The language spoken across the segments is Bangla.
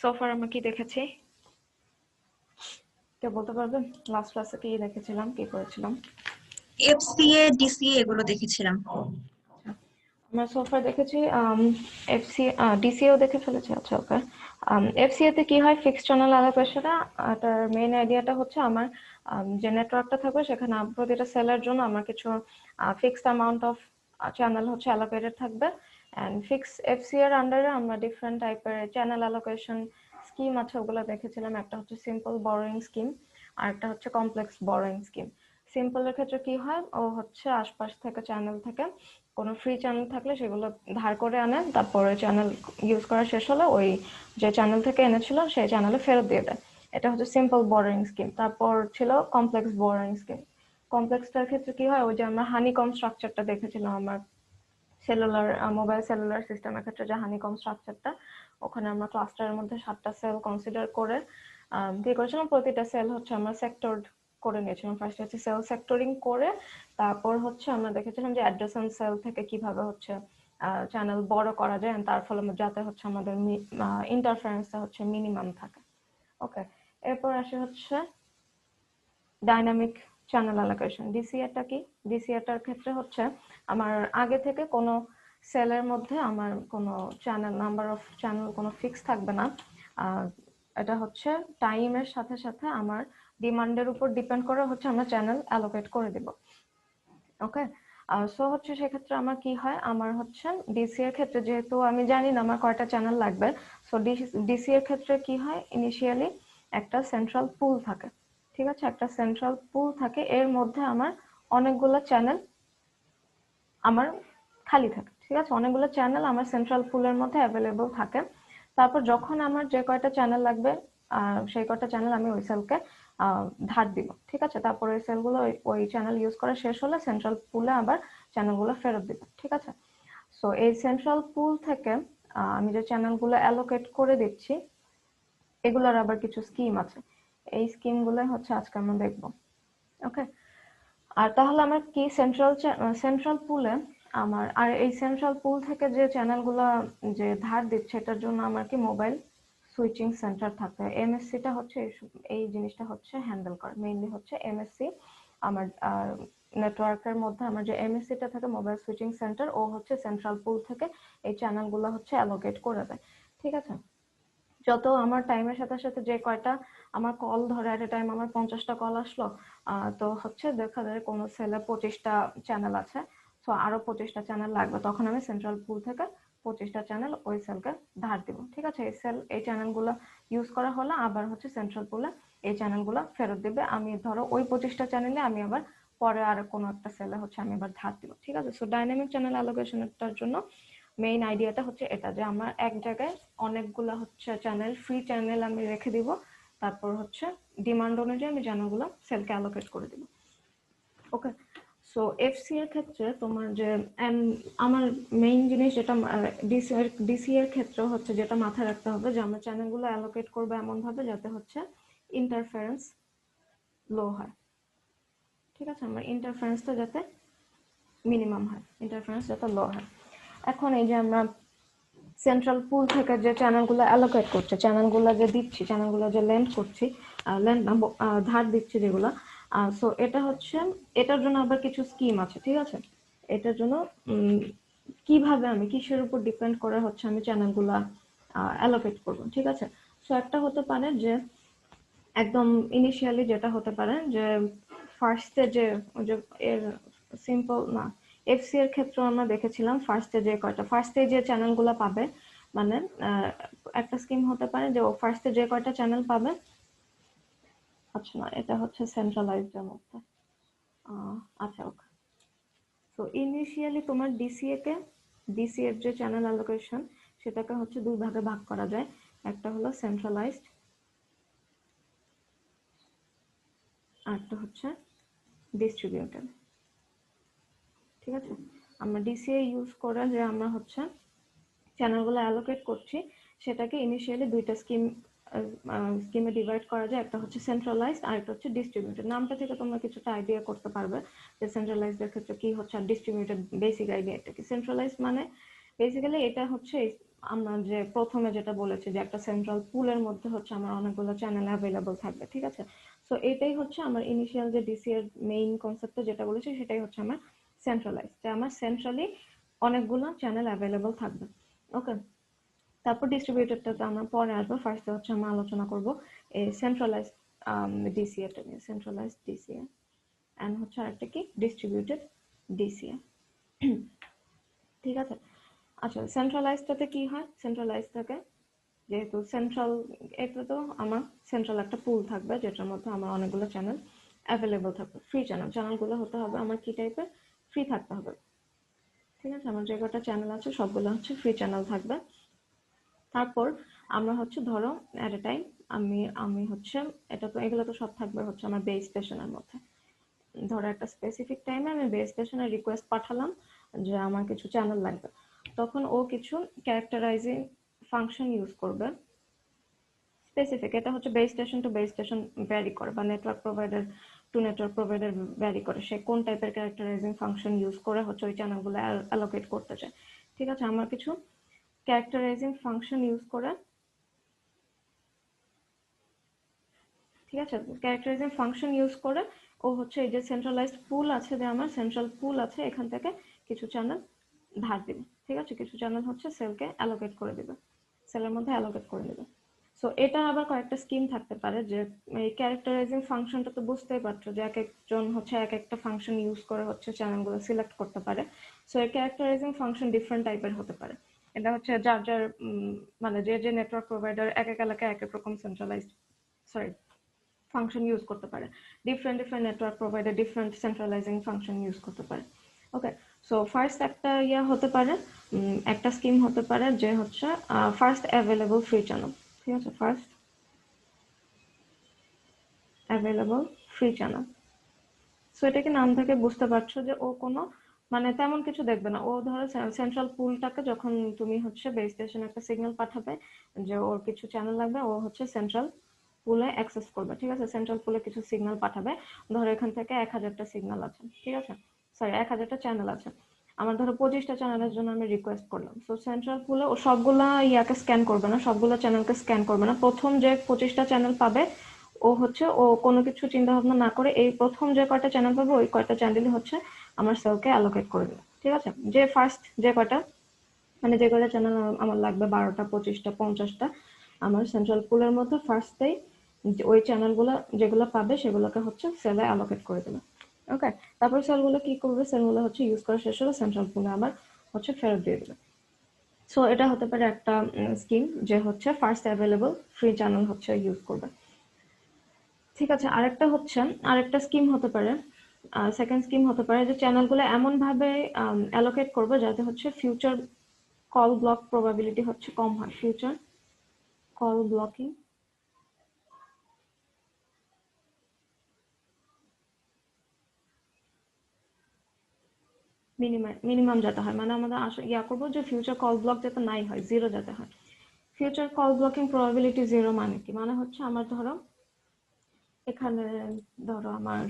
সোফার আমরা কি দেখেছি কেউ বলতে পারবেন? লাস্ট ক্লাসে কি দেখেছিলাম, কি করেছিলাম? এফসিএ ডিসিএ এগুলো দেখেছিলাম। আমরা সোফা দেখেছি, এফসি ডিসিও দেখে ফেলেছি। আচ্ছা, ওকে। এফসিএ তে কি হয়, ফিক্সড চ্যানেল অ্যালোকেশনে এটার মেইন আইডিয়াটা হচ্ছে আমার যে নেটওয়ার্কটা থাকবে সেখানে প্রতিটা সেলের জন্য আমার কিছু ফিক্সড অ্যামাউন্ট অফ চ্যানেল হচ্ছে অ্যালোকেটেড থাকবে। অ্যান্ড ফিক্স এফসি এর আন্ডারে আমরা ডিফারেন্ট টাইপের চ্যানেল অ্যালোকেশন স্কিম আছে, ওগুলো দেখেছিলাম। একটা হচ্ছে সিম্পল বরোয়িং স্কিম, আর একটা হচ্ছে কমপ্লেক্স বরোয়িং স্কিম। সিম্পলের ক্ষেত্রে কি হয়, ও হচ্ছে আশপাশ থেকে চ্যানেল থেকে কোনো ফ্রি চ্যানেল থাকলে সেগুলো ধার করে আনে, তারপরে চ্যানেল ইউজ করা শেষ হলে ওই যে চ্যানেল থেকে এনেছিল সেই চ্যানেলে ফেরত দিয়ে দেয়। এটা হচ্ছে সিম্পল বরোয়িং স্কিম। তারপর ছিল কমপ্লেক্স বরোয়িং স্কিম। কমপ্লেক্সটার ক্ষেত্রে কি হয়, ওই যে আমরা হানিকম স্ট্রাকচারটা দেখেছিলাম আমার সেলুলার মোবাইল সেলুলার সিস্টেমের ক্ষেত্রে, যে হানিকম স্ট্রাকচারটা, ওখানে আমরা ক্লাস্টারের মধ্যে 7টা সেল কনসিডার করে কি করেছিলাম, প্রতিটা সেল হচ্ছে আমরা সেক্টর করে নিয়েছিলাম। ফার্স্ট হচ্ছে সেল সেক্টরিং করে, তারপর হচ্ছে আমরা দেখেছিলাম যে অ্যাডজেসেন্ট সেল থেকে কিভাবে হচ্ছে চ্যানেল বড় করা যায়, তার ফলে যাতে হচ্ছে আমাদের ইন্টারফারেন্সটা হচ্ছে মিনিমাম থাকে। ওকে, এরপর আসে হচ্ছে ডাইনামিক চ্যানেল অ্যালোকেশন। ডিসিএটা কি? ডিসিএটার ক্ষেত্রে হচ্ছে আমার আগে থেকে কোনো সেলের মধ্যে আমার কোনো চ্যানেল নাম্বার অফ চ্যানেল কোনো ফিক্স থাকবে না। এটা হচ্ছে টাইমের সাথে সাথে আমার ডিমান্ডের উপর ডিপেন্ড করে হচ্ছে আমরা চ্যানেল অ্যালোকেট করে দিব। ওকে, সো হচ্ছে সেক্ষেত্রে আমার কি হয়, আমার হচ্ছে ডিসি এর ক্ষেত্রে যেহেতু আমি জানি না আমার কয়টা চ্যানেল লাগবে, সো ডিসি এর ক্ষেত্রে কি হয়, ইনিশিয়ালি একটা সেন্ট্রাল পুল থাকে। ঠিক আছে, একটা সেন্ট্রাল পুল থাকে, এর মধ্যে আমার অনেকগুলো চ্যানেল আমার খালি থাকে। ঠিক আছে, অনেকগুলো চ্যানেল আমার সেন্ট্রাল পুলের মধ্যে অ্যাভেলেবল থাকে। তারপর যখন আমার যে কয়টা চ্যানেল লাগবে সেই কয়টা চ্যানেল আমি ওই সেলকে ধার দিব। ঠিক আছে, তারপর ওই সেলগুলো ওই চ্যানেল ইউজ করা শেষ হলে সেন্ট্রাল পুলে আবার চ্যানেলগুলো ফেরত দিব। ঠিক আছে, সো এই সেন্ট্রাল পুল থেকে আমি যে চ্যানেলগুলো অ্যালোকেট করে দিচ্ছি এগুলোর আবার কিছু স্কিম আছে। এই স্কিমগুলো হচ্ছে আজকে আমরা দেখবো। ওকে, আর তাহলে আমার কি সেন্ট্রাল পুলে আমার, আর এই সেন্ট্রাল পুল থেকে যে চ্যানেলগুলো যে ধার দিচ্ছে এটার জন্য আমার কি মোবাইল সুইচিং সেন্টার থাকতে হয়। এমএসসিটা হচ্ছে এই জিনিসটা হচ্ছে হ্যান্ডেল করে, মেইনলি হচ্ছে এমএসসি। আমার নেটওয়ার্কের মধ্যে আমার যে এমএসসিটা থাকে, মোবাইল সুইচিং সেন্টার, ও হচ্ছে সেন্ট্রাল পুল থেকে এই চ্যানেলগুলো হচ্ছে অ্যালোকেট করে দেয়। ঠিক আছে, যত আমার টাইমের সাথে সাথে যে কয়টা আমার কল ধরে, এট এ টাইম আমার 50টা কল আসলো, তো হচ্ছে দেখা যায় কোনো সেলে 25টা চ্যানেল আছে, তো আরো 25টা চ্যানেল লাগবে, তখন আমি সেন্ট্রাল পুল থেকে 25টা চ্যানেল ওই সেলকে ধার দিব। ঠিক আছে, এই চ্যানেলগুলো ইউজ করা হলে আবার হচ্ছে সেন্ট্রাল পুলে এই চ্যানেলগুলো ফেরত দিবে। আমি ধরো ওই 25টা চ্যানেলে আমি আবার পরে আর কোনো একটা সেলে হচ্ছে আমি আবার ধার দিব। ঠিক আছে, সো ডাইনামিক চ্যানেল অ্যালোকেশনটার জন্য মেইন আইডিয়াটা হচ্ছে এটা, যে আমার এক জায়গায় অনেকগুলা হচ্ছে চ্যানেল, ফ্রি চ্যানেল আমি রেখে দিব, তারপর হচ্ছে ডিমান্ড অনুযায়ী আমি চ্যানেলগুলো সেলকে অ্যালোকেট করে দিব। ওকে, সো এফসি এর ক্ষেত্রে তোমার যে আমার মেইন জিনিস যেটা ডিসি এর ক্ষেত্রে হচ্ছে যেটা মাথায় রাখতে হবে, যে আমরা চ্যানেলগুলো অ্যালোকেট করবো এমন ভাবে যাতে হচ্ছে ইন্টারফারেন্স লো হয়। ঠিক আছে, আমার ইন্টারফারেন্সটা যাতে মিনিমাম হয়, ইন্টারফারেন্স যাতে লো হয়। এখন এই যে আমরা সেন্ট্রাল পুল থেকে যে চ্যানেলগুলো অ্যালোকেট করছে, চ্যানেলগুলো যে দিচ্ছি, চ্যানেলগুলো যে লেন্ড করছি, ধার দিচ্ছি যেগুলো, সো এটা হচ্ছে, এটার জন্য আবার কিছু স্কিম আছে। ঠিক আছে, এটার জন্য কিভাবে আমি কিসের উপর ডিপেন্ড করে হচ্ছে আমি চ্যানেলগুলো অ্যালোকেট করবো। ঠিক আছে, সো একটা হতে পারে যে একদম ইনিশিয়ালি যেটা হতে পারে যে ফার্স্টে যে এর সিম্পল না, এফসি এর ক্ষেত্রে আমরা দেখেছিলাম ফার্স্টে যে চ্যানেলগুলো পাবে, মানে একটা স্কিম হতে পারে যে ও ফার্স্টে যে কয়টা চ্যানেল পাবে। আচ্ছা না, এটা হচ্ছে সেন্ট্রালাইজড এর মধ্যে। আচ্ছা, ওকে। সো ইনিশিয়ালি তোমার ডিসিএ এর যে চ্যানেল অ্যালোকেশন সেটাকে হচ্ছে দুই ভাগে ভাগ করা যায়। একটা হলো সেন্ট্রালাইজড, আর একটা হচ্ছে ডিস্ট্রিবিউটেড। ঠিক আছে, আমরা ডিসিএ ইউজ করে যে আমরা হচ্ছে চ্যানেলগুলো অ্যালোকেট করছি সেটাকে ইনিশিয়ালি দুইটা স্কিমে ডিভাইড করা যায়। একটা হচ্ছে সেন্ট্রালাইজড আর একটা হচ্ছে ডিস্ট্রিবিউটেড। নামটা থেকে তোমরা কিছুটা আইডিয়া করতে পারবে যে সেন্ট্রালাইজড এর ক্ষেত্রে কি হচ্ছে আর ডিস্ট্রিবিউটেড বেসিক আইডিয়াটা কি। সেন্ট্রালাইজড মানে বেসিক্যালি এটা হচ্ছে আমরা যে প্রথমে যেটা বলেছি যে একটা সেন্ট্রাল পুলের মধ্যে হচ্ছে আমার অনেকগুলো চ্যানেল অ্যাভেলেবল থাকবে, ঠিক আছে। সো এটাই হচ্ছে আমার ইনিশিয়াল যে ডিসি এর মেইন কনসেপ্টটা যেটা বলেছি, সেটাই হচ্ছে আমার সেন্ট্রালাইজ, যে আমার সেন্ট্রালি অনেকগুলো চ্যানেল অ্যাভেলেবল থাকবে। ওকে, তারপর ডিস্ট্রিবিউটেডটাতে আমরা পরে আসবো। ফার্স্টে হচ্ছে আমরা আলোচনা করব এই সেন্ট্রালাইজ ডিসিএটা নিয়ে, সেন্ট্রালাইজ ডিসিএ এন্ড হচ্ছে আরেকটা কি ডিস্ট্রিবিউটেড ডিসিএ, ঠিক আছে। আচ্ছা, সেন্ট্রালাইজটাতে কি হয়? সেন্ট্রালাইজ থাকে যেহেতু সেন্ট্রাল, এটা তো আমার সেন্ট্রাল একটা পুল থাকবে যেটার মধ্যে আমার অনেকগুলো চ্যানেল অ্যাভেলেবল থাকবে, ফ্রি চ্যানেল। চ্যানেলগুলো হতে হবে আমার কি টাইপের? ফ্রি থাকতে হবে, ঠিক আছে। আমার যে কটা চ্যানেল আছে সবগুলো হচ্ছে ফ্রি চ্যানেল থাকবে। তারপর আমরা হচ্ছে ধরো এট এ টাইম আমি আমি হচ্ছে এটা তো, এগুলো তো সব থাকবে হচ্ছে আমার বেস স্টেশনের মধ্যে। ধরো একটা স্পেসিফিক টাইমে আমি বেস স্টেশনে রিকোয়েস্ট পাঠালাম যে আমার কিছু চ্যানেল লাগবে, তখন ও কিছু ক্যারেক্টারাইজিং ফাংশন ইউজ করবে স্পেসিফিক। এটা হচ্ছে base station to base station vary করে, বা network provider to network provider vary করে, সে কোন টাইপের ক্যারেক্টারাইজিং ফাংশন ইউজ করে হচ্ছে ওই চ্যানেলগুলো অ্যালোকেট করতে চায়, ঠিক আছে। আমার কিছু ক্যারেক্টারাইজিং ফাংশন ইউজ করে, ঠিক আছে, ক্যারেক্টারাইজিং ফাংশন ইউজ করে ও হচ্ছে এই যে সেন্ট্রালাইজড পুল আছে, যে আমার সেন্ট্রাল পুল আছে, এখান থেকে কিছু চ্যানেল ধার দিবে, ঠিক আছে। কিছু চ্যানেল হচ্ছে সেলকে অ্যালোকেট করে দিবে, সেলের মধ্যে অ্যালোকেট করে দিবে। সো এটা আবার কয়েকটা স্কিম থাকতে পারে, যে এই ক্যারেক্টারাইজিং ফাংশনটা তো বুঝতেই পারছো যে এক একজন হচ্ছে এক একটা ফাংশন ইউজ করে হচ্ছে চ্যানেলগুলো সিলেক্ট করতে পারে। সো এই ক্যারেক্টারাইজিং ফাংশন ডিফারেন্ট টাইপের হতে পারে। এটা হচ্ছে যার যার মানে যে যে নেটওয়ার্ক প্রোভাইডার এক এক এলাকায় এক এক রকম সেন্ট্রালাইজড, সরি, ফাংশন ইউজ করতে পারে। Different different network provider different centralising function use করতে পারে। ওকে, সো ফার্স্ট একটা ইয়া হতে পারে, একটা স্কিম হতে পারে যে হচ্ছে ফার্স্ট অ্যাভেলেবল ফ্রি চ্যানেল, ঠিক আছে, first available free channel. So এটাকে নাম থেকে বুঝতে পারছো যে ও কোনো মানে তেমন কিছু দেখবে না। ও ধরো সেন্ট্রাল পুলটাকে যখন তুমি হচ্ছে বেস স্টেশনে একটা সিগন্যাল পাঠাবে যে ওর কিছু চ্যানেল লাগবে, ও হচ্ছে সেন্ট্রাল পুলে অ্যাক্সেস করবে, ঠিক আছে। সেন্ট্রাল পুলে কিছু সিগন্যাল পাঠাবে, ধরো এখান থেকে 1000টা সিগন্যাল আছে, ঠিক আছে, সরি 1000টা চ্যানেল আছে। আমার ধরো 25টা চ্যানেলের জন্য আমি রিকোয়েস্ট করলাম। সো সেন্ট্রাল পুলে ও সবগুলা ইয়াকে স্ক্যান করবে না, সবগুলো চ্যানেলকে স্ক্যান করবে না। প্রথম যে 25টা চ্যানেল পাবে ও হচ্ছে ও কোনো কিছু চিন্তা ভাবনা না করে এই প্রথম যে কয়টা চ্যানেল পাবে ওই কয়টা চ্যানেলই হচ্ছে আমার সেলকে অ্যালোকেট করে দেবে, ঠিক আছে। যে ফার্স্ট যে কয়টা মানে যে কয়টা চ্যানেল আমার লাগবে, 12টা 25টা 50টা, আমার সেন্ট্রাল পুলের মধ্যে ফার্স্টেই ওই চ্যানেলগুলো যেগুলো পাবে সেগুলোকে হচ্ছে সেলে অ্যালোকেট করে দেবে। ওকে, তারপর সেলগুলো কি করবে? সেলগুলো হচ্ছে ইউজ করা শেষ হলে সেন্ট্রাল পুলে আবার হচ্ছে ফেরত দিয়ে দেবে। সো এটা হতে পারে একটা স্কিম যে হচ্ছে ফার্স্ট অ্যাভেলেবল ফ্রি চ্যানেল হচ্ছে ইউজ করবে, ঠিক আছে। আরেকটা হচ্ছে, আরেকটা স্কিম হতে পারে, সেকেন্ড স্কিম হতে পারে যে চ্যানেলগুলো এমন ভাবে অ্যালোকেট করবে যাতে হচ্ছে ফিউচার কল ব্লক প্রবাবিলিটি হচ্ছে কম হয়, ফিউচার কল ব্লকিং মিনিমাম যাতে হয়, মানে আমাদের ইয়া করবো যে ফিউচার কল ব্লক যাতে নাই হয়, জিরো যাতে হয়। Future call blocking probability zero মানে কি? মানে হচ্ছে আমার ধরো এখানে ধরো আমার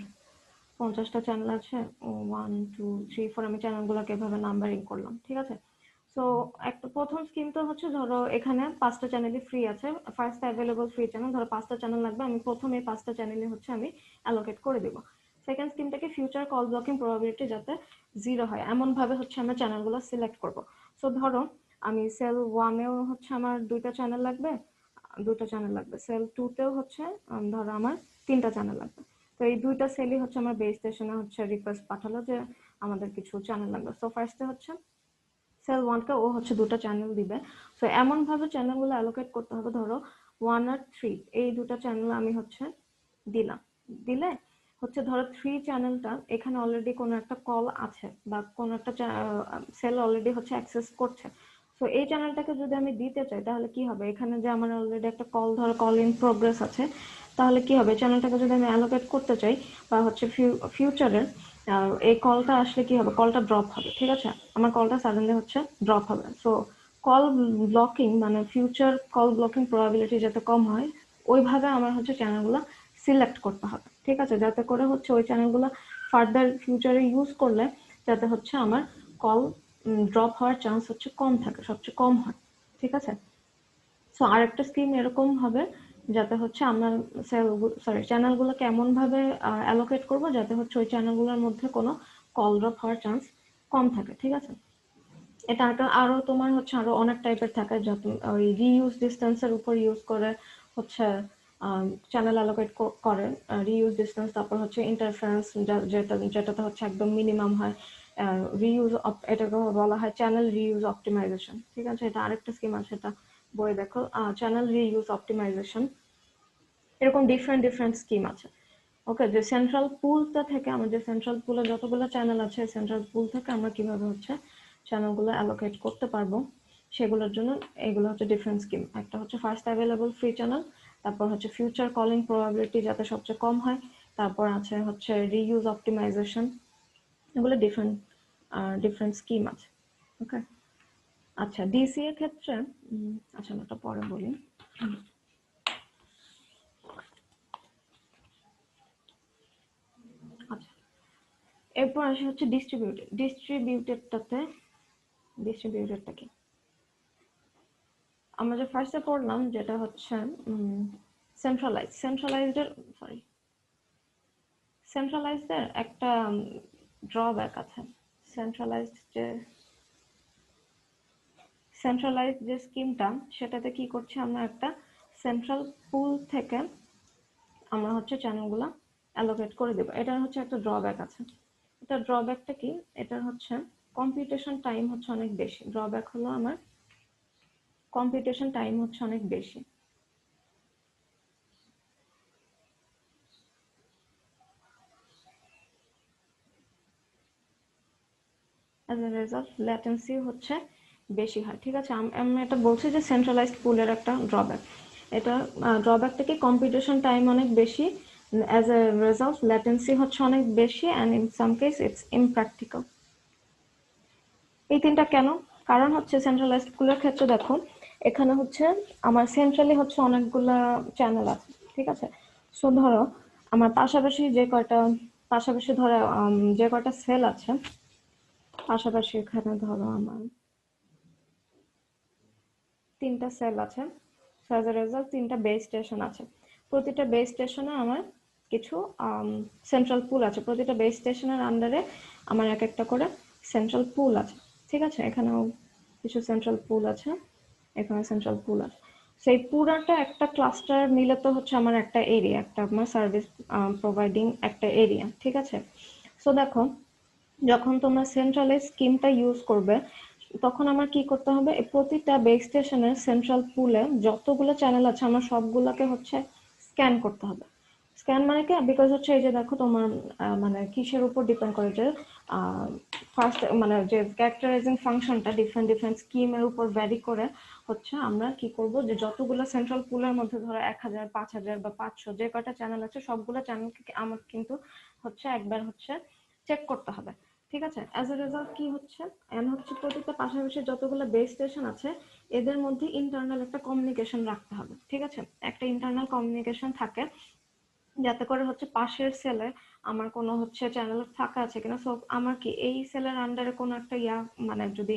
50টা চ্যানেল আছে, 1 2 3 4, আমি চ্যানেলগুলোকে এভাবে নাম্বারিং করলাম, ঠিক আছে। সো একটা প্রথম স্কিম তো হচ্ছে ধরো এখানে 5টা চ্যানেলই ফ্রি আছে, ফার্স্ট অ্যাভেলেবল ফ্রি চ্যানেল, ধরো 5টা চ্যানেল লাগবে, আমি প্রথমে 5টা চ্যানেলে হচ্ছে আমি অ্যালোকেট করে দেবো। সেকেন্ড স্কিমটাকে ফিউচার কল ব্লকিং প্রবাবিলিটি যাতে জিরো হয় এমন ভাবে হচ্ছে আমরা চ্যানেলগুলো সিলেক্ট করব। সো ধরো আমি সেল ওয়ানেও হচ্ছে আমার 2টা চ্যানেল লাগবে, 2টা চ্যানেল লাগবে, সেল টুতেও হচ্ছে ধরো আমার 3টা চ্যানেল লাগবে। তো এই 2টা সেলই হচ্ছে আমার বেস স্টেশনে হচ্ছে রিকোয়েস্ট পাঠালো যে আমাদের কিছু চ্যানেল লাগবে। সো ফার্স্টে হচ্ছে সেল ওয়ানকে ও হচ্ছে 2টা চ্যানেল দিবে। সো এমন ভাবে চ্যানেলগুলো অ্যালোকেট করতে হবে, ধরো 1 আর 3 এই 2টা চ্যানেল আমি হচ্ছে দিলাম, দিলে হচ্ছে ধরো 3 চ্যানেলটা এখানে অলরেডি কোনো একটা কল আছে বা কোনো একটা সেল অলরেডি হচ্ছে অ্যাক্সেস করছে। সো এই চ্যানেলটাকে যদি আমি দিতে চাই তাহলে কি হবে? এখানে যে আমার অলরেডি একটা কল, ধরো কল ইন প্রোগ্রেস আছে, তাহলে কি হবে? চ্যানেলটাকে যদি আমি অ্যালোকেট করতে চাই বা হচ্ছে ফিউচারের এই কলটা আসলে কি হবে? কলটা ড্রপ হবে, ঠিক আছে, আমার কলটা সাডেনলি হচ্ছে ড্রপ হবে। সো কল ব্লকিং মানে ফিউচার কল ব্লকিং প্রবাবিলিটি যাতে কম হয় ওইভাবে আমার হচ্ছে চ্যানেলগুলো সিলেক্ট করতে হবে, ঠিক আছে, যাতে করে হচ্ছে ওই চ্যানেলগুলো ফার্দার ফিউচারে ইউজ করলে যাতে হচ্ছে আমার কল ড্রপ হওয়ার চান্স হচ্ছে কম থাকে, সবচেয়ে কম হয়, ঠিক আছে। সো আরেকটা স্কিম এরকম হবে যাতে হচ্ছে আমরা চ্যানেলগুলোকে এমন ভাবে অ্যালোকেট করব যাতে হচ্ছে ওই চ্যানেলগুলোর মধ্যে কোনো কল ড্রপ হওয়ার চান্স কম থাকে। ঠিক আছে। এটা একটা আরো তোমার হচ্ছে আরো অনেক টাইপের থাকে, যত ওই রিইউজ ডিসটেন্সের উপর ইউজ করে হচ্ছে চ্যানেল অ্যালোকেট করে। রিইউজ ডিসটেন্স, তারপর হচ্ছে ইন্টারফারেন্স, যেটাতে হচ্ছে একদম মিনিমাম হয়। রিইউজ, এটাকে বলা হয় চ্যানেল রিইউজ অপটিমাইজেশন। ঠিক আছে, এটা আরেকটা স্কিম আছে, এটা বই দেখো, চ্যানেল রিইউজ অপটিমাইজেশন। এরকম ডিফারেন্ট ডিফারেন্ট স্কিম আছে। ওকে, যে সেন্ট্রাল পুলটা থেকে আমাদের সেন্ট্রাল পুলে যতগুলো চ্যানেল আছে, সেন্ট্রাল পুল থেকে আমরা কিভাবে হচ্ছে চ্যানেলগুলো অ্যালোকেট করতে পারবো সেগুলোর জন্য এগুলো হচ্ছে ডিফারেন্ট স্কিম। একটা হচ্ছে ফার্স্ট অ্যাভেলেবল ফ্রি চ্যানেল, তারপর হচ্ছে ফিউচার কলিং প্রবাবিলিটি যাতে সবচেয়ে কম হয়, তারপর আছে হচ্ছে রিইউজ অপটিমাইজেশন। এগুলো ডিফারেন্ট ডিফারেন্ট স্কিম আছে। ওকে, আচ্ছা ডিসি এর ক্ষেত্রে আচ্ছা আমি এটা পরে বলি। আচ্ছা, এরপর আসে হচ্ছে ডিস্ট্রিবিউটেডটা কি আমরা যে ফার্স্টে পড়লাম, যেটা হচ্ছে সেন্ট্রালাইজডের একটা ড্রব্যাক আছে। সেন্ট্রালাইজড যে সেন্ট্রালাইজড যে স্কিমটা, সেটাতে কি করছে, আমরা একটা সেন্ট্রাল পুল থেকে আমরা হচ্ছে চ্যানেলগুলো অ্যালোকেট করে দেবো। এটার হচ্ছে একটা ড্রব্যাক আছে। এটা ড্রব্যাকটা কি, এটার হচ্ছে কম্পিউটেশন টাইম হচ্ছে অনেক বেশি। ড্রব্যাক হলো আমার কম্পিউটেশন টাইম হচ্ছে অনেক বেশি। অ্যাজ এ রেজাল্ট ল্যাটেন্সি হচ্ছে বেশি হয়। ঠিক আছে, আমি এটা বলছি যে সেন্ট্রালাইজড পুলের একটা ড্রব্যাক। এটা ড্রব্যাকটা কি, কম্পিউটেশন টাইম অনেক বেশি, অ্যাজ এ রেজাল্ট ল্যাটেন্সি হচ্ছে অনেক বেশি, and in some case it's impractical. এই তিনটা কেন? কারণ হচ্ছে সেন্ট্রালাইজড পুলের ক্ষেত্রে দেখো, এখানে হচ্ছে আমার সেন্ট্রালি হচ্ছে অনেকগুলা চ্যানেল আছে। ঠিক আছে, সো ধরো আমার পাশাপাশি ধরো যে কয়টা সেল আছে, পাশাপাশি এখানে ধরো আমার 3টা সেল আছে। সো অ্যাজ এ রেজাল্ট 3টা বেস স্টেশন আছে। প্রতিটা বেস স্টেশনে আমার কিছু সেন্ট্রাল পুল আছে। প্রতিটা বেস স্টেশনের আন্ডারে আমার এক একটা করে সেন্ট্রাল পুল আছে। ঠিক আছে, এখানেও কিছু সেন্ট্রাল পুল আছে, এখানে সেন্ট্রাল পুল আছে। সেই পুরাটা একটা ক্লাস্টার নিলে তো হচ্ছে আমার একটা এরিয়া, একটা আমার সার্ভিস প্রোভাইডিং একটা এরিয়া। ঠিক আছে, সো দেখো যখন তোমরা সেন্ট্রালাইজ স্কিমটা ইউজ করবে, তখন আমার কি করতে হবে, প্রতিটা বেস স্টেশনের সেন্ট্রাল পুলে যতগুলো চ্যানেল আছে আমার সবগুলোকে হচ্ছে স্ক্যান করতে হবে। স্ক্যান মানে কি, বিকজ হচ্ছে এই যে দেখো তোমার মানে কিসের উপর ডিপেন্ড করে যে ফার্স্ট মানে যে ক্যারেক্টারাইজিং ফাংশনটা ডিফারেন্ট ডিফারেন্ট স্কিমের উপর ভ্যারি করে হচ্ছে আমরা কি করব, যে যতগুলো সেন্ট্রাল পুলের মধ্যে ধরো 1000, 5000 বা 500 যে কয়টা চ্যানেল আছে, সবগুলো চ্যানেলকে আমার কিন্তু হচ্ছে একবার হচ্ছে চেক করতে হবে। ঠিক আছে, অ্যাজ এ রেজাল্ট কি হচ্ছে, এন্ড হচ্ছে প্রত্যেকটা পাশাপাশি যতগুলো বেস স্টেশন আছে এদের মধ্যে ইন্টারনাল একটা কমিউনিকেশন রাখতে হবে। ঠিক আছে, একটা ইন্টারনাল কমিউনিকেশন থাকে যাতে করে হচ্ছে পাশের সেলে আমার কোনো হচ্ছে চ্যানেল ফাঁকা আছে কিনা। সো আমার কি এই সেলের আন্ডারে কোনো একটা মানে যদি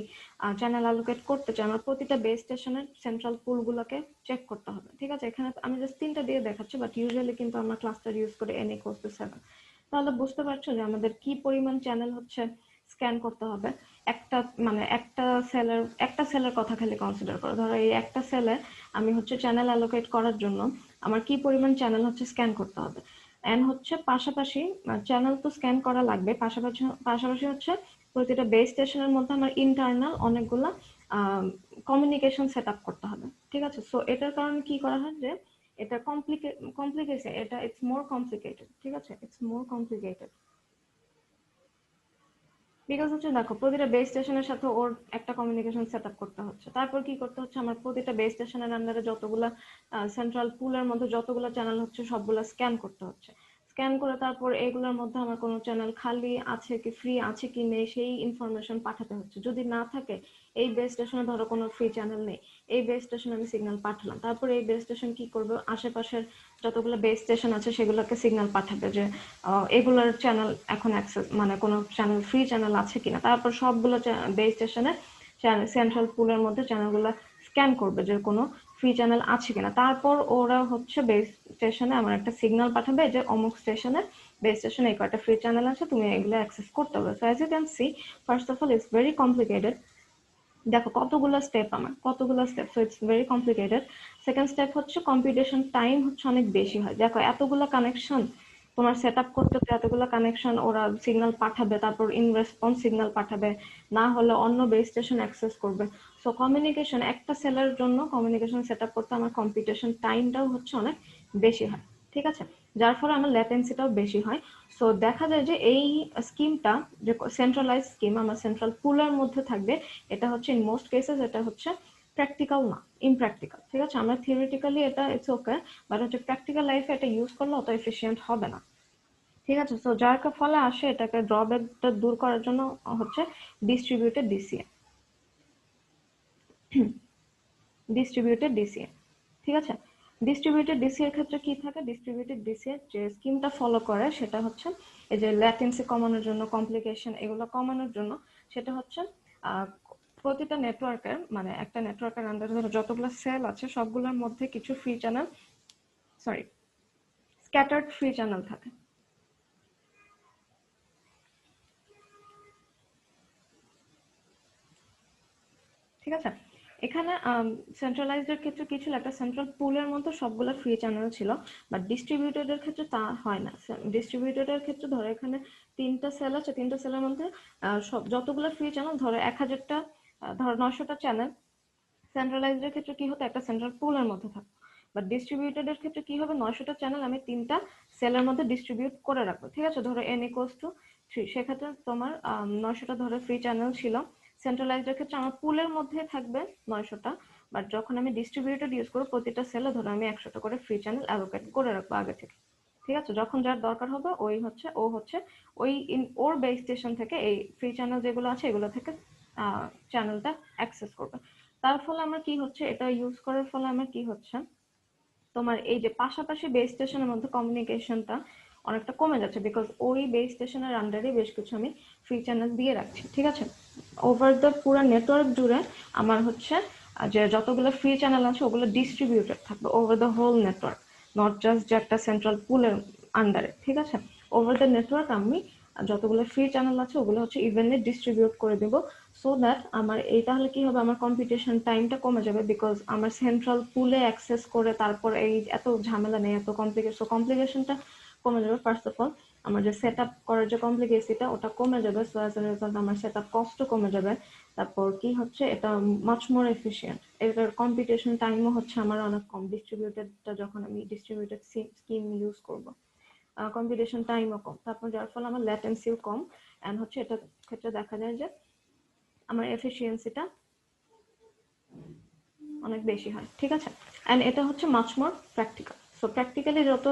চ্যানেল অ্যালোকেট করতে চাই, আমার প্রতিটা বেস স্টেশনের সেন্ট্রাল পুলগুলোকে চেক করতে হবে। ঠিক আছে, এখানে আমি জাস্ট 3টা দিয়ে দেখাচ্ছি, বাট ইউজুয়ালি কিন্তু আমরা ক্লাস্টার ইউজ করে n=7। তাহলে বুঝতে পারছো যে আমাদের কি পরিমাণ চ্যানেল হচ্ছে স্ক্যান করতে হবে। একটা মানে একটা সেলের কথা খালি কনসিডার করো, ধরো এই একটা সেলে আমি হচ্ছে চ্যানেল অ্যালোকেট করার জন্য আমার কি পরিমাণ চ্যানেল হচ্ছে স্ক্যান করতে হবে। এন্ড হচ্ছে পাশাপাশি চ্যানেল তো স্ক্যান করা লাগবে, পাশাপাশি পাশাপাশি হচ্ছে প্রতিটা বেস স্টেশনের মধ্যে আমার ইন্টারনাল অনেকগুলা কমিউনিকেশন সেট আপ করতে হবে। ঠিক আছে, সো এটার কারণে কি করা হয় যে এটা কমপ্লিকেশন, এটা ইটস মোর কমপ্লিকেটেড। ঠিক আছে, ইটস মোর কমপ্লিকেটেড বিকজ হচ্ছে দেখো প্রতিটা বেস স্টেশনের সাথে ওর একটা কমিউনিকেশন সেট আপ করতে হচ্ছে। তারপর কি করতে হচ্ছে, আমার প্রতিটা বেস স্টেশনের আন্ডারে যতগুলা সেন্ট্রাল পুলের মধ্যে যতগুলো চ্যানেল হচ্ছে সবগুলা স্ক্যান করতে হচ্ছে। স্ক্যান করে তারপর এগুলোর মধ্যে আমার কোনো চ্যানেল খালি আছে কি, ফ্রি আছে কি নেই, সেই ইনফরমেশন পাঠাতে হচ্ছে। যদি না থাকে, এই বেস স্টেশনে ধরো কোনো ফ্রি চ্যানেল নেই, এই বেস স্টেশনে আমি সিগন্যাল পাঠালাম, তারপর এই বেস স্টেশন কি করবে, আশেপাশের যতগুলো বেস স্টেশন আছে সেগুলোকে সিগন্যাল পাঠাবে যে এগুলোর চ্যানেল এখন অ্যাক্সেস মানে কোনো চ্যানেল ফ্রি চ্যানেল আছে কিনা। তারপর সবগুলো বেস স্টেশনে সেন্ট্রাল পুলের মধ্যে চ্যানেলগুলো স্ক্যান করবে যে কোনো ফ্রি চ্যানেল আছে কিনা, তারপর ওরা হচ্ছে বেস স্টেশনে আমার একটা সিগন্যাল পাঠাবে যে অমুক স্টেশনে বেস স্টেশনে এই কয়টা ফ্রি চ্যানেল আছে, তুমি এগুলো অ্যাক্সেস করতে হবে। So as you can see, first of all it's very complicated. দেখো কতগুলো স্টেপ, আমার কতগুলো step, so it's very complicated. Second step হচ্ছে কম্পিউটেশন টাইম হচ্ছে অনেক বেশি হয়। দেখো এতগুলো কানেকশন তোমার সেট আপ করতে, এতগুলো কানেকশন ওরা সিগন্যাল পাঠাবে, তারপর ইন রেসপন্স সিগন্যাল পাঠাবে, না হলে অন্য বেস স্টেশন অ্যাক্সেস করবে। সো কমিউনিকেশন, একটা সেলের জন্য কমিউনিকেশন সেট আপ করতে আমার কম্পিউটেশন টাইমটাও হচ্ছে অনেক বেশি হয়, ঠিক আছে, যার ফলে আমার ল্যাটেন্সিটাও বেশি হয়। সো দেখা যায় যে এই স্কিমটা, যে সেন্ট্রালাইজ স্কিম আমার সেন্ট্রাল পুলের মধ্যে থাকবে, এটা হচ্ছে ইন মোস্ট কেসেস এটা হচ্ছে প্র্যাকটিক্যাল না, ইমপ্র্যাকটিক্যাল, ঠিক আছে। আমরা থিওরিটিক্যালি এটা ইটস ওকে, বাট হচ্ছে প্র্যাকটিক্যাল লাইফে এটা ইউজ করলে অত এফিশিয়েন্ট হবে না, ঠিক আছে। সো যার ফলে আসে এটাকে ড্রব্যাকটা দূর করার জন্য হচ্ছে ডিস্ট্রিবিউটেড ডিসিএ, ডিস্ট্রিবিউটেড ডিসিএ, ঠিক আছে। ডিস্ট্রিবিউটেড ডিসি এর ক্ষেত্রে কি থাকে, ডিস্ট্রিবিউটেড ডিসি এর যে স্কিমটা ফলো করে সেটা হচ্ছে এই যে ল্যাটেন্সি কমানোর জন্য, কমপ্লিকেশন এগুলো কমানোর জন্য, সেটা হচ্ছে প্রতিটা নেটওয়ার্কের, মানে একটা নেটওয়ার্কের আন্ডারে ধরো যতগুলো সেল আছে সবগুলোর মধ্যে কিছু free channel, sorry scattered free channel থাকে, ঠিক আছে। এখানে সেন্ট্রালাইজড এর ক্ষেত্রে কি ছিল, একটা সেন্ট্রাল পুলের মধ্যে সবগুলো ফ্রি চ্যানেল ছিল, বাট ডিস্ট্রিবিউটেড এর ক্ষেত্রে তা হয় না। ডিস্ট্রিবিউটেড এর ক্ষেত্রে ধরো এখানে 3টা সেল আছে, 3টা সেলের মধ্যে সব যতগুলো ফ্রি চ্যানেল, ধরো 1000টা, ধরো 900টা চ্যানেল, সেন্ট্রালাইজড এর ক্ষেত্রে কি হতো, একটা সেন্ট্রাল পুলের মধ্যে থাকতো। বাট ডিস্ট্রিবিউটেড এর ক্ষেত্রে কি হবে, 900টা চ্যানেল আমি 3টা সেলের মধ্যে ডিস্ট্রিবিউট করে রাখবো, ঠিক আছে। ধরো n=3, সেক্ষেত্রে তোমার 900টা ধরো ফ্রি চ্যানেল ছিল। সেন্ট্রালাইজড এর ক্ষেত্রে আমার পুলের মধ্যে থাকবে 900টা, বাট যখন আমি ডিস্ট্রিবিউটেড ইউজ করবো প্রতিটা সেলে ধরো আমি 100টা করে ফ্রি চ্যানেল অ্যালোকেট করে রাখবো আগে থেকে, ঠিক আছে। যখন যার দরকার হবে ও হচ্ছে ওই ওর বেস স্টেশন থেকে এই ফ্রি চ্যানেল যেগুলো আছে এগুলো থেকে চ্যানেলটা অ্যাক্সেস করবে। তার ফলে আমার কি হচ্ছে, এটা ইউজ করার ফলে আমার কি হচ্ছে, তোমার এই যে পাশাপাশি বেস স্টেশনের মধ্যে কমিউনিকেশনটা অনেকটা কমে যাচ্ছে, বিকজ ওই বেস স্টেশনের আন্ডারে বেশ কিছু আমি ফ্রি চ্যানেল দিয়ে রাখছি, ঠিক আছে। ওভার দ্য পুরো নেটওয়ার্ক জুড়ে আমার হচ্ছে যে যতগুলো ফ্রি চ্যানেল আছে ওগুলো ডিস্ট্রিবিউটেড থাকবে over the whole network, not just যে একটা সেন্ট্রাল পুলের আন্ডারে, ঠিক আছে। ওভার দ্য নেটওয়ার্ক আমি যতগুলো ফ্রি চ্যানেল আছে ওগুলো হচ্ছে ইভেনলি ডিস্ট্রিবিউট করে দিব, সো দ্যাট আমার এই তাহলে কি হবে, আমার কম্পিটিশন টাইমটা কমে যাবে, বিকজ আমার সেন্ট্রাল পুলে অ্যাক্সেস করে তারপর এই এত ঝামেলা নেই, এত কমপ্লিকেশনটা কমে যাবে। ফার্স্ট অফ অল আমার যে সেট আপ করার যে কমপ্লিকেসিটা ওটা কমে যাবে, সো অ্যাজ এ রেজাল্ট আমার সেট আপ কষ্ট কমে যাবে। তারপর কি হচ্ছে, এটা মাচ মোর এফিশিয়েন্ট, এটার কম্পিটিশন টাইমও হচ্ছে আমার অনেক কম, ডিস্ট্রিবিউটেডটা যখন আমি ডিস্ট্রিবিউটেড স্কিম ইউজ করব, কম্পিটিশন টাইমও কম, তারপর যার ফলে আমার ল্যাটেন্সিও কম, অ্যান্ড হচ্ছে এটার ক্ষেত্রে দেখা যায় যে আমার এফিসিয়েন্সিটা অনেক বেশি হয়, ঠিক আছে। অ্যান্ড এটা হচ্ছে much more practical. So practically যত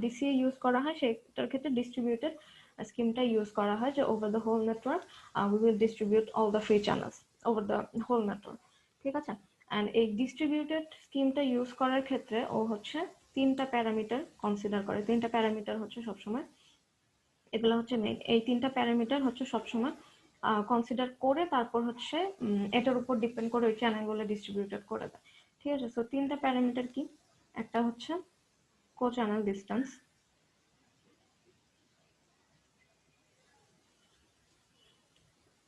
ডিসিএ ইউজ করা হয় সেটার ক্ষেত্রে ডিস্ট্রিবিউটেড স্কিমটা ইউজ করা হয়, যে over the whole network we will distribute all the free channels over the whole network, ঠিক আছে। অ্যান্ড এই ডিস্ট্রিবিউটেড স্কিমটা ইউজ করার ক্ষেত্রে ও হচ্ছে 3টা প্যারামিটার কনসিডার করে, 3টা প্যারামিটার হচ্ছে সবসময়, এগুলো হচ্ছে মেইন, এই 3টা প্যারামিটার হচ্ছে সবসময় কনসিডার করে তারপর হচ্ছে এটার উপর ডিপেন্ড করে ওই চ্যানেলগুলো ডিস্ট্রিবিউটেড করে দেয়, ঠিক আছে। সো 3টা প্যারামিটার কি, একটা হচ্ছে কো চ্যানেল ডিস্টেন্স,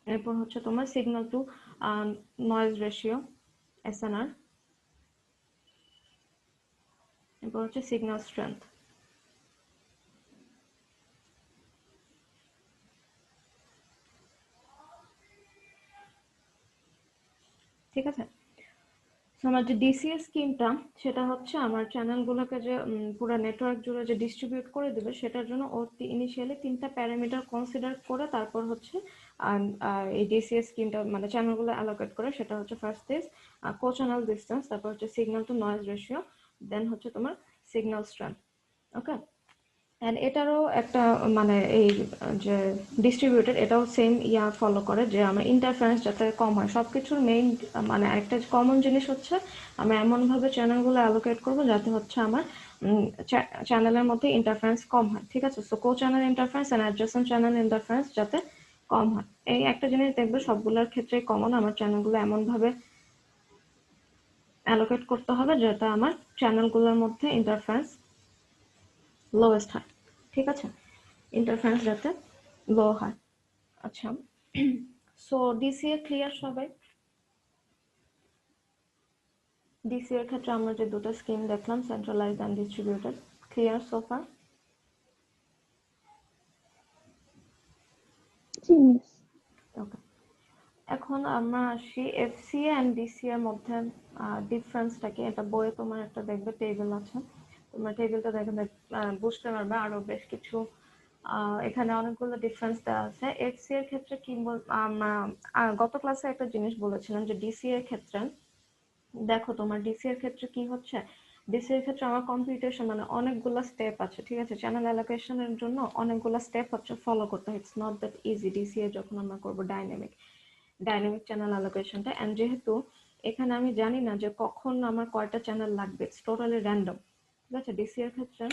এরপর হচ্ছে তোমার signal two noise ratio SNR, এরপর হচ্ছে সিগন্যাল স্ট্রেংথ, ঠিক আছে। সো আমার যে ডিসিএস স্কিমটা সেটা হচ্ছে আমার চ্যানেলগুলোকে যে পুরো নেটওয়ার্ক জুড়ে যে ডিস্ট্রিবিউট করে দেবে সেটার জন্য ও ইনিশিয়ালি 3টা প্যারামিটার কনসিডার করে তারপর হচ্ছে এই ডিসিএস স্কিমটা মানে চ্যানেলগুলো অ্যালোকেট করে, সেটা হচ্ছে first is co channel distance, তারপর হচ্ছে সিগন্যাল টু নয়েজ রেশিও, দেন হচ্ছে তোমার সিগন্যাল স্ট্রেংথ, ওকে। এন্ড এটারও একটা মানে এই যে ডিস্ট্রিবিউটেড এটাও সেম ফলো করে যে আমার ইন্টারফারেন্স যাতে কম হয়, সবকিছুর মেইন মানে একটা কমন জিনিস হচ্ছে আমি এমন ভাবে চ্যানেলগুলো অ্যালোকেট করব যাতে হচ্ছে আমার চ্যানেলের মধ্যে ইন্টারফারেন্স কম হয়, ঠিক আছে। So co channel interference and adjacent channel interference যাতে কম হয়, এই একটা জিনিস দেখবে সবগুলোর ক্ষেত্রেই কমন, আমার চ্যানেলগুলো এমন ভাবে অ্যালোকেট করতে হবে যেটা আমার চ্যানেলগুলোর মধ্যে ইন্টারফারেন্স লোয়েস্ট হয়, ঠিক আছে, ইন্টারফারেন্স যাতে লো হয়। আচ্ছা, সো ডিসিএ ক্লিয়ার সবাই? ডিসিএ এর ক্ষেত্রে আমরা যে দুটো স্কিম দেখলাম, centralised and distributed, clear so far? Yes. ওকে, এখন আমরা আসি এফসিএ অ্যান্ড ডিসিএ এর মধ্যে ডিফারেন্সটা কি। এটা বইয়ে তোমার একটা দেখবে টেবিল আছে, তোমরা টেবিলটা দেখে বুঝতে পারবে আরো বেশ কিছু এখানে অনেকগুলো ডিফারেন্স দেওয়া আছে। এফসি এর ক্ষেত্রে কি আমরা গত ক্লাসে একটা জিনিস বলেছিলাম যে ডিসি এর ক্ষেত্রে দেখো, তোমার ডিসি এর ক্ষেত্রে কি হচ্ছে, ডিসি এর ক্ষেত্রে আমার কম্পিউটেশন মানে অনেকগুলো স্টেপ আছে, ঠিক আছে, চ্যানেল অ্যালোকেশনের জন্য অনেকগুলো স্টেপ হচ্ছে ফলো করতে হয়। It's not that easy DC এ যখন আমরা করব ডাইনামিক চ্যানেল অ্যালোকেশনটা। এন্ড যেহেতু এখানে আমি জানি না যে কখন আমার কয়টা চ্যানেল লাগবে, ইটস টোটালি র্যান্ডম, ঠিক আছে। ডিসি এর ক্ষেত্রে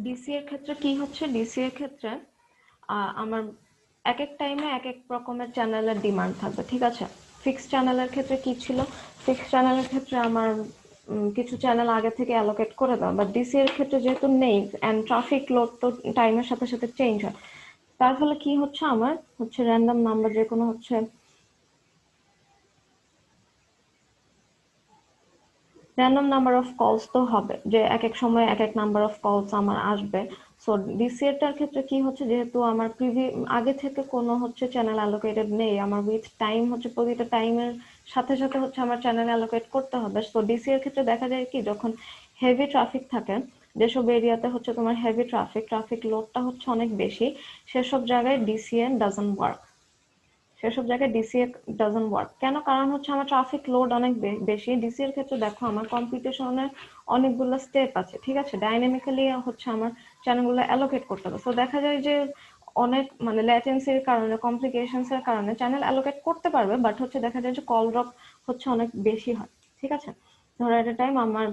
ডিসি এর ক্ষেত্রে কি হচ্ছে, ডিসি এর ক্ষেত্রে আমার এক এক টাইমে এক এক রকমের চ্যানেলের ডিমান্ড থাকবে, ঠিক আছে। ফিক্সড চ্যানেলের ক্ষেত্রে কি ছিল, ফিক্সড চ্যানেলের ক্ষেত্রে আমার কিছু চ্যানেল আগে থেকে অ্যালোকেট করে দেওয়া, বাট ডিসি এর ক্ষেত্রে যেহেতু নেই অ্যান্ড ট্রাফিক লোড তো টাইমের সাথে সাথে চেঞ্জ হয়, তার ফলে কি হচ্ছে, আমার হচ্ছে র্যান্ডম নাম্বার যে কোনো হচ্ছে র্যান্ডম নাম্বার অফ কলস তো হবে, যে এক এক সময় এক এক নাম্বার অফ কলস আমার আসবে। সো ডিসিএটার ক্ষেত্রে কি হচ্ছে, যেহেতু আমার আগে থেকে কোনো হচ্ছে চ্যানেল অ্যালোকেটেড নেই, আমার উইথ টাইম হচ্ছে প্রতিটা টাইমের সাথে সাথে হচ্ছে আমার চ্যানেল অ্যালোকেট করতে হবে। সো ডিসি এর ক্ষেত্রে দেখা যায় কি, যখন হেভি ট্রাফিক থাকে, যেসব এরিয়াতে হচ্ছে তোমার হেভি ট্রাফিক লোডটা হচ্ছে অনেক বেশি, সেসব জায়গায় ডিসিএন ডাজন্ট ওয়ার্ক, সেসব জায়গায় ডিসিএ ডাজন্ট ওয়ার্ক। কেন? কারণ হচ্ছে আমার ট্রাফিক লোড অনেক বেশি। ডিসি এর ক্ষেত্রে দেখো, আমার কম্পিউটেশনের অনেকগুলো স্টেপ আছে, ঠিক আছে, ডাইনামিক্যালি হচ্ছে আমার চ্যানেলগুলো অ্যালোকেট করতে হবে। তো দেখা যায় যে অনেক মানে ল্যাটেন্সির কারণে, কমপ্লিকেশনস এর কারণে চ্যানেল অ্যালোকেট করতে পারবে, বাট হচ্ছে দেখা যায় যে কল ড্রপ হচ্ছে অনেক বেশি হয়, ঠিক আছে। ধরো এট এ টাইম আমার,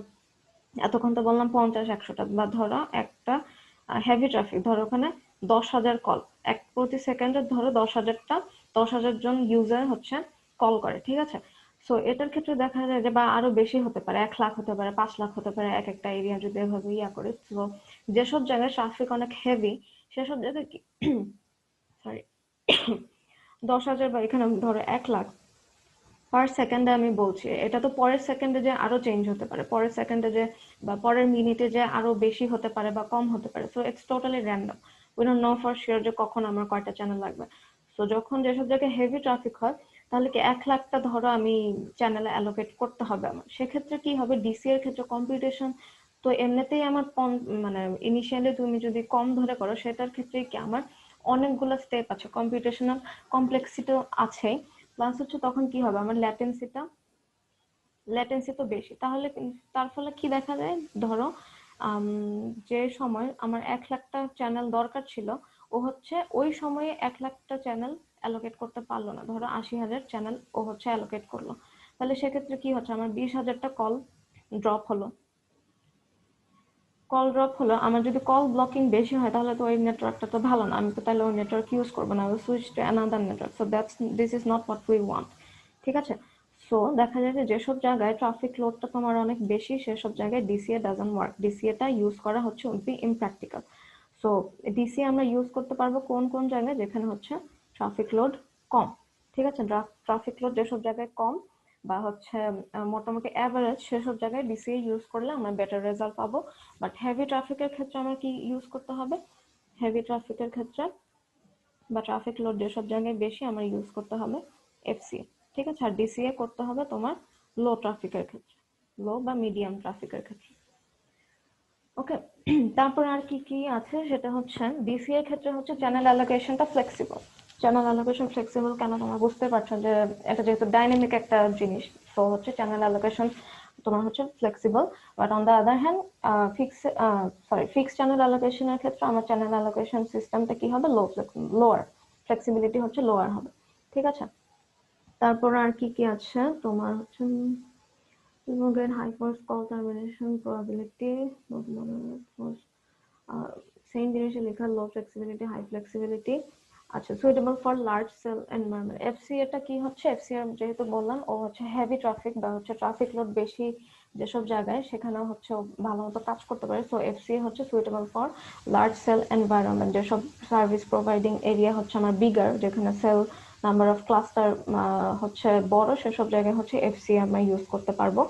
এতক্ষণ তো বললাম 50-100টা, বা ধরো একটা হেভি ট্রাফিক, ধরো ওখানে 10,000 কল, প্রতি সেকেন্ডে ধরো 10,000টা, 10,000 জন ইউজার হচ্ছে কল করে, ঠিক আছে। সো এটার ক্ষেত্রে দেখা যায় যে, বা আরো বেশি হতে পারে, 1 লাখ হতে পারে, 5 লাখ হতে পারে, এক একটা এরিয়া যদি এভাবে ইয়া করে। তো যেসব জায়গায় ট্রাফিক অনেক হেভি, সেসব জায়গায় কি সরি 10,000 বা এখানে ধরো 1 লাখ পার সেকেন্ডে আমি বলছি, এটা তো পরের সেকেন্ডে যে আরো চেঞ্জ হতে পারে, পরের সেকেন্ডে যে বা পরের মিনিটে যে আরো বেশি হতে পারে বা কম হতে পারে। So it's totally random, we don't know for sure যে কখন আমার কয়টা চ্যানেল লাগবে। সো যখন যেসব জায়গায় হেভি ট্রাফিক হয়, তাহলে কি 1 লাখটা ধরো আমি চ্যানেলে অ্যালোকেট করতে হবে আমার, সেক্ষেত্রে কি হবে, ডিসি এর ক্ষেত্রে কম্পিউটেশন তো এমনিতেই আমার মানে ইনিশিয়ালি তুমি যদি কম ধরে করো, সেটার ক্ষেত্রে কি আমার অনেকগুলো স্টেপ আছে, কম্পিউটেশনাল কমপ্লেক্সিটি আছেই, প্লাস হচ্ছে তখন কি হবে, আমার ল্যাটেন্সি তো বেশি। তাহলে তার ফলে কি দেখা যায়, ধরো যে সময় আমার 1 লাখটা চ্যানেল দরকার ছিল, ও হচ্ছে ওই সময়ে 1 লাখটা চ্যানেল অ্যালোকেট করতে পারলো না, ধরো 80,000 চ্যানেল ও হচ্ছে অ্যালোকেট করলো, তাহলে সেক্ষেত্রে কি হচ্ছে, আমার 20,000টা কল ড্রপ হলো। আমার যদি কল ব্লকিং বেশি হয়, তাহলে তো ওই নেটওয়ার্কটা তো ভালো না, আমি তো তাহলে ওই নেটওয়ার্ক ইউজ করবো না, switch to another network. So this is not what we want, ঠিক আছে। সো দেখা যায় যে যেসব জায়গায় ট্রাফিক লোডটা তোমার অনেক বেশি, সেসব জায়গায় ডিসিএ ডাজন্ট ওয়ার্ক, ডিসিএটা ইউজ করা হচ্ছে উইল ইমপ্র্যাকটিক্যাল। সো ডিসিএ আমরা ইউজ করতে পারবো কোন কোন জায়গায়, যেখানে হচ্ছে ট্রাফিক লোড কম, ঠিক আছে, ট্রাফিক লোড যেসব জায়গায় কম বা হচ্ছে মোটামুটি অ্যাভারেজ, সেসব জায়গায় ডিসিএ ইউজ করলে আমরা বেটার রেজাল্ট পাবো। বাট হেভি ট্রাফিকের ক্ষেত্রে আমার কি ইউজ করতে হবে, হেভি ট্রাফিকের ক্ষেত্রে বা ট্রাফিক লোড যেসব জায়গায় বেশি, আমার ইউজ করতে হবে এফসিএ, ঠিক আছে। আর ডিসিএ করতে হবে তোমার লো ট্রাফিকের ক্ষেত্রে, লো বা মিডিয়াম ট্রাফিকের ক্ষেত্রে, ওকে। তারপর আর কি কি আছে, সেটা হচ্ছে ডিসি এর ক্ষেত্রে হচ্ছে চ্যানেল অ্যালোকেশনটা ফ্লেক্সিবল। চ্যানেল অ্যালোকেশন ফ্লেক্সিবল কেন, তোমরা বুঝতে পারছো যে এটা যেহেতু ডাইনামিক একটা জিনিস, তো হচ্ছে চ্যানেল অ্যালোকেশন তোমার হচ্ছে flexible. But on the other hand fix channel অ্যালোকেশনের ক্ষেত্রে আমার চ্যানেল অ্যালোকেশন সিস্টেমটা কি হবে, লোয়ার ফ্লেক্সিবিলিটি হচ্ছে লোয়ার হবে, ঠিক আছে। তারপর আর কি কি আছে তোমার হচ্ছে will get high force call termination probability same জিনিসে লেখা লো ফ্লেক্সিবিলিটি হাই ফ্লেক্সিবিলিটি। আচ্ছা, suitable for large cell environment. FC এটা কি হচ্ছে, এফসি যেহেতু বললাম ও হচ্ছে হেভি ট্রাফিক বা হচ্ছে ট্রাফিক লোড বেশি যেসব জায়গায় সেখানে হচ্ছে ও ভালো মতো কাজ করতে পারে। সো এফসি হচ্ছে suitable for large cell environment, যেসব সার্ভিস প্রোভাইডিং এরিয়া হচ্ছে আমার বিগার, যেখানে সেল নাম্বার অফ ক্লাস্টার হচ্ছে বড়, সেসব জায়গায় হচ্ছে এফসি আমরা ইউজ করতে পারবো।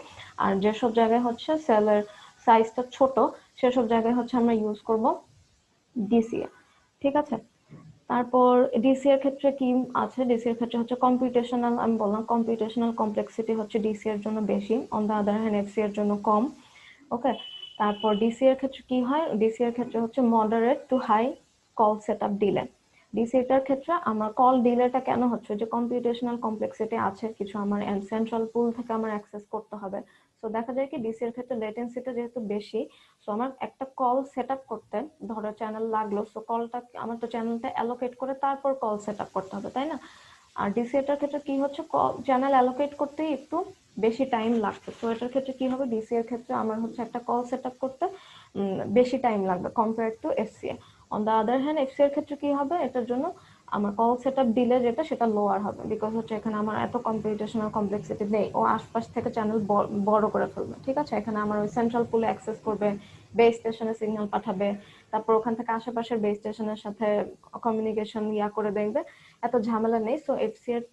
আর যেসব জায়গায় হচ্ছে সেলের সাইজটা ছোট সেসব জায়গায় হচ্ছে আমরা ইউজ করব ডিসিএ। ঠিক আছে, তারপর ডিসি এর ক্ষেত্রে কি আছে, ডিসি এর ক্ষেত্রে হচ্ছে কম্পিউটেশনাল, আমি বললাম কম্পিউটেশনাল কমপ্লেক্সিটি হচ্ছে ডিসি এর জন্য বেশি, on the other hand FC এর জন্য কম। ওকে, তারপর ডিসি এর ক্ষেত্রে কি হয়, ডিসি এর ক্ষেত্রে হচ্ছে moderate to high call setup delay. DC এটার ক্ষেত্রে আমার কল ডিলেটা কেন হচ্ছে, যে কম্পিউটেশনাল কমপ্লেক্সিটি আছে কিছু, আমার সেন্ট্রাল পুল থেকে আমার অ্যাক্সেস করতে হবে। সো দেখা যায় কি ডিসি এর ক্ষেত্রে লেটেন্সিটা যেহেতু বেশি, সো আমার একটা কল সেট আপ করতে ধরো চ্যানেল লাগলো, সো কলটা আমার তো চ্যানেলটা অ্যালোকেট করে তারপর কল সেট আপ করতে হবে, তাই না? আর ডিসি এটার ক্ষেত্রে কি হচ্ছে, চ্যানেল অ্যালোকেট করতেই একটু বেশি টাইম লাগছে। তো এটার ক্ষেত্রে কি হবে, ডিসি এর ক্ষেত্রে আমার হচ্ছে একটা কল সেট আপ করতে বেশি টাইম লাগবে compare to FCA. On the other hand FC এর ক্ষেত্রে কি হবে, এটার জন্য আমার কল সেট আপ ডিলে যেটা সেটা লোয়ার হবে, বিকজ হচ্ছে এখানে আমার এত কম্পিউটেশনাল কমপ্লেক্সিটি নেই, ও আশপাশ থেকে চ্যানেল বড় করে ফেলবে। ঠিক আছে, এখানে আমার ওই সেন্ট্রাল পুলে অ্যাক্সেস করবে, বেস স্টেশনে সিগন্যাল পাঠাবে, তারপর ওখান থেকে আশেপাশের বেস স্টেশনের সাথে কমিউনিকেশন করে দেখবে, এত ঝামেলা নেই। সো এফসি এর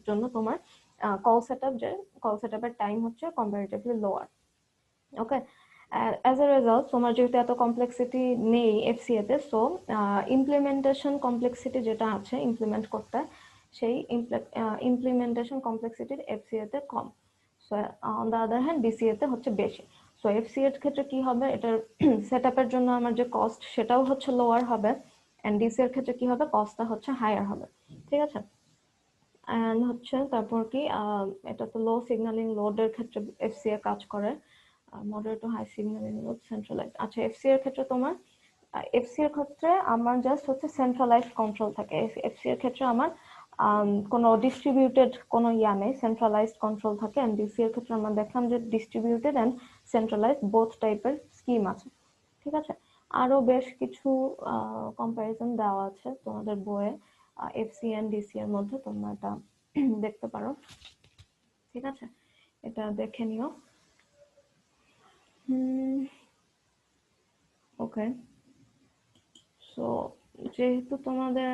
জন্য তোমার কল সেট আপ, যে কল সেট আপের টাইম হচ্ছে comparatively lower. Okay, as a result তোমার যেহেতু এত কমপ্লেক্সিটি নেই এফসিএ তে, সো ইমপ্লিমেন্টেশন কমপ্লেক্সিটি যেটা আছে ইমপ্লিমেন্ট করতে, সেই ইমপ্লিমেন্টেশন কমপ্লেক্সিটির এফসিএ তে কম। So on the other hand DCA তে হচ্ছে বেশি। সো এফসিএ এর ক্ষেত্রে কি হবে, এটার সেট আপের জন্য আমার যে কস্ট সেটাও হচ্ছে লোয়ার হবে, অ্যান্ড ডিসি এর ক্ষেত্রে কি হবে, কস্টটা হচ্ছে হায়ার হবে। ঠিক আছে, অ্যান্ড হচ্ছে তারপর কি এটা তো লো সিগন্যালিং লোডের ক্ষেত্রে এফসিএ কাজ করে, moderate to high signalling load centralise. আচ্ছা, এফসি এর ক্ষেত্রে তোমার এফসি এর ক্ষেত্রে আমার জাস্ট হচ্ছে সেন্ট্রালাইজড কন্ট্রোল থাকে। এফসি এর ক্ষেত্রে আমার কোনো ডিস্ট্রিবিউটেড কোনো নেই, সেন্ট্রালাইজড কন্ট্রোল থাকে। এন্ড ডিসি এর ক্ষেত্রে আমরা দেখলাম যে ডিস্ট্রিবিউটেড এন্ড সেন্ট্রালাইজড বোথ টাইপের স্কিম আছে। ঠিক আছে, আরো বেশ কিছু কম্পারিজন দেওয়া আছে তোমাদের বইয়ে এফসি এন্ড ডিসি এর মধ্যে, তোমরা এটা দেখতে পারো। ঠিক আছে, এটা দেখে নিও। ওকে, সো যেহেতু তোমাদের